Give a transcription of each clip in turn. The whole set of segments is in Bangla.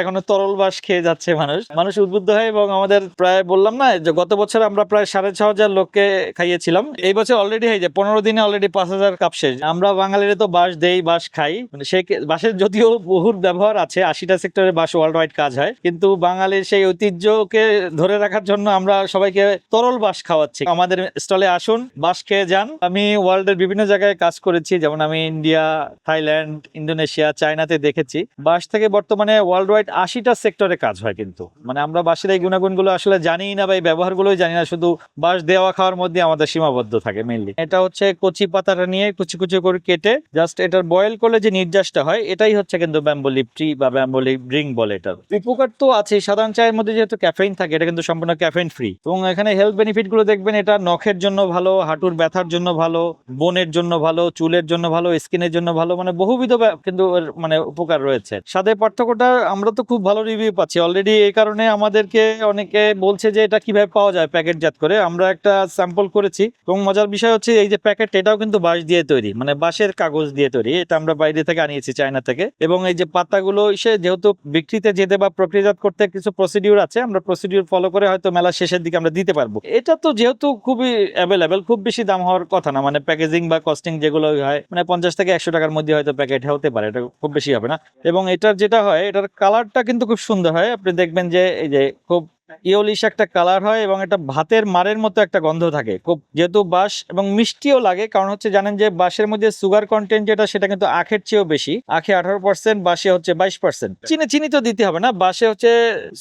এখনো তরল বাস খেয়ে যাচ্ছে মানুষ উদ্বুদ্ধ হয়। এবং আমাদের প্রায় বললাম না যে গত বছর আমরা প্রায় 6,500 লোককে খাইয়েছিলাম। এই বছর অলরেডি হয়ে যায় 15 দিনে অলরেডি 5,000 কাপ শেষ। আমরা বাঙালিরা তো বাস দেই, বাস খাই, মানে সেই বাসের যদিও বহুর ব্যবহার আছে, 80টা সেক্টরে বাস ওয়ার্ল্ড ওয়াইড কাজ হয়, কিন্তু বাঙালির সেই ঐতিহ্যকে ধরে রাখার জন্য আমরা সবাইকে তরল বাস খাওয়াচ্ছি। আমাদের স্টলে আসুন, বাস খেয়ে যান। আমি ওয়ার্ল্ডের বিভিন্ন জায়গায় কাজ করেছি, যেমন আমি ইন্ডিয়া, থাইল্যান্ড, ইন্দোনেশিয়া, চায়নাতে দেখেছি। বাস থেকে বর্তমানে ওয়ার্ল্ড ওয়াইড 80টা সেক্টরে কাজ হয়, কিন্তু মানে আমরা বাসের এই গুণাগুণগুলো আসলে জানি না বা এই ব্যবহারগুলোই জানি না, শুধু বাস দেওয়া খাওয়ার মধ্যে আমাদের সীমাবদ্ধ থাকে মেইনলি। এটা হচ্ছে কচি পাতাটা নিয়ে কুচি কুচি করে কেটে জাস্ট এটার বয়েল করলে যে নির্যাসটা হয়, এটাই হচ্ছে কিন্তু ব্যাম্বো লিফ ট্রি বা ব্যাম্বো লিফ ড্রিঙ্ক বলে। এটার উপকার তো আছে, সাধারণ চায়ের মধ্যে যেহেতু ক্যাফেইন থাকে, এটা কিন্তু সম্পূর্ণ ক্যাফেইন ফ্রি। এবং এখানে হেলথ বেনিফিট গুলো দেখবেন, এটা নখের জন্য ভালো, হাঁটুর ব্যথার জন্য ভালো, বোনের জন্য ভালো, চুলের জন্য ভালো, স্কিনের জন্য ভালো, মানে বহুবিধ কিন্তু মানে উপকার রয়েছে। স্বাদের পার্থক্যটা আমরা তো খুব ভালো রিভিউ পাচ্ছি অলরেডি, এই কারণে আমাদেরকে অনেকে বলছে যে এটা কিভাবে পাওয়া যায় প্যাকেটজাত করে। আমরা একটা স্যাম্পল করেছি, এবং মজার বিষয় হচ্ছে এই যে প্যাকেট, এটাও কিন্তু বাঁশ দিয়ে তৈরি, মানে বাঁশের কাগজ দিয়ে তৈরি। এটা আমরা বাইরে থেকে আনিয়েছি, চায়না থেকে। এবং এই যে পাতাগুলো যেহেতু বিক্রিতে যেতে বা প্রক্রিয়াজাত করতে কিছু প্রসিডিউর আছে, আমরা প্রসিডিউর ফলো করে হয়তো মেলা শেষের দিকে আমরা দিতে পারবো। এটা তো যেহেতু খুবই অ্যাভেলেবেল, খুব বেশি দাম হওয়ার কথা না, মানে প্যাকেজিং বা কস্টিং যেগুলো হয়, মানে 50 থেকে 100 টাকার মধ্যে হয়তো প্যাকেট হতে পারে, এটা খুব বেশি হবে না। এবং এটার যেটা হয়, এটার কালারটা কিন্তু খুব সুন্দর হয়। আপনি দেখবেন যে এই যে খুব ইয়োলিশ একটা কালার হয়, এবং এটা ভাতের মারের মতো একটা গন্ধ থাকে খুব, যেহেতু বাঁশ, এবং মিষ্টিও লাগে। কারণ হচ্ছে জানেন যে বাঁশের মধ্যে সুগার কন্টেন্ট যেটা, সেটা কিন্তু আখের চেয়েও বেশি। আখে 18%, বাঁশে হচ্ছে 22%। চিনি তো দিতে হবে না, বাঁশে হচ্ছে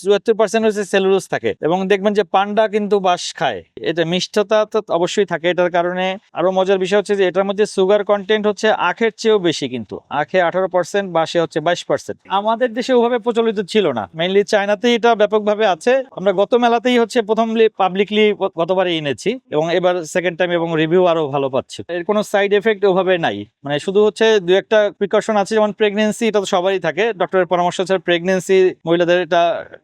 74% হচ্ছে সেলুলোজ থাকে। এবং দেখবেন যে পান্ডা কিন্তু বাঁশ খায়। এটা মিষ্টতা তো অবশ্যই থাকে। এটার কারণে আরো মজার বিষয় হচ্ছে যে এটার মধ্যে সুগার কন্টেন্ট হচ্ছে আখের চেয়েও বেশি, কিন্তু আখে 18%, বাঁশে হচ্ছে 22%। আমাদের দেশে ওভাবে প্রচলিত ছিল না, মেইনলি চায়নাতেই এটা ব্যাপকভাবে আছে। আমরা গত মেলাতেই হচ্ছে প্রথম পাবলিকলি গতবারে এনেছি, এবং এবার সেকেন্ড টাইম, এবং রিভিউ আরো ভালো পাচ্ছি। এর কোনো সাইড এফেক্ট ওভাবে নাই, মানে শুধু হচ্ছে দু একটা প্রিকশন আছে, যেমন প্রেগনেন্সি, এটা তো সবারই থাকে, ডক্টরের পরামর্শ ছাড়া প্রেগনেন্সি মহিলাদের এটা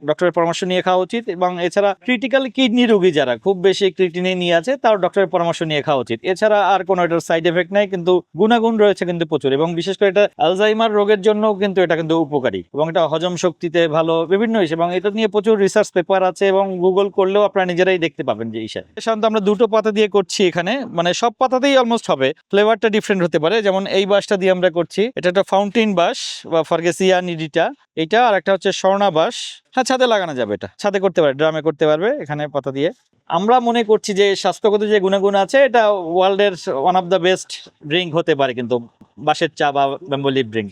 ডক্টরের পরামর্শ নিয়ে খাওয়া উচিত। এবং এছাড়া ক্রিটিক্যাল কিডনি রোগী যারা খুব বেশি ক্রিটিনি নিয়ে আছে, তার ডক্টরের পরামর্শ নিয়ে খাওয়া উচিত। এছাড়া আর কোনো এটার সাইড এফেক্ট নাই, কিন্তু গুণাগুণ রয়েছে কিন্তু প্রচুর। এবং বিশেষ করে এটা আলজাইমার রোগের জন্য কিন্তু এটা কিন্তু উপকারী, এবং এটা হজম শক্তিতে ভালো, বিভিন্ন হিসেবে। এবং এটা নিয়ে প্রচুর রিসার্চ পেপার আছে, এবং গুগল করলেও আপনারা নিজেরাই দেখতে পাবেন যে সাধারণত আমরা দুটো পাতা দিয়ে করছি এখানে, মানে সব পাতাতেই অলমোস্ট হবে, ফ্লেভারটা ডিফারেন্ট হতে পারে। যেমন এই বাঁশটা দিয়ে আমরা করছি, এটা একটা ফাউন্টেন বাঁশ বা ফার্গেসিয়া নিডিটা, এটা। আর একটা হচ্ছে স্বর্ণা বাঁশ। হ্যাঁ, ছাদে লাগানো যাবে, এটা ছাদে করতে পারে, ড্রামে করতে পারবে, এখানে পাতা দিয়ে। আমরা মনে করছি যে স্বাস্থ্যগত যে গুণাগুণ আছে, এটা ওয়ার্ল্ডের one of the best drink হতে পারে কিন্তু, বাঁশের চা বা ব্যাম্বো লিফ ড্রিঙ্ক।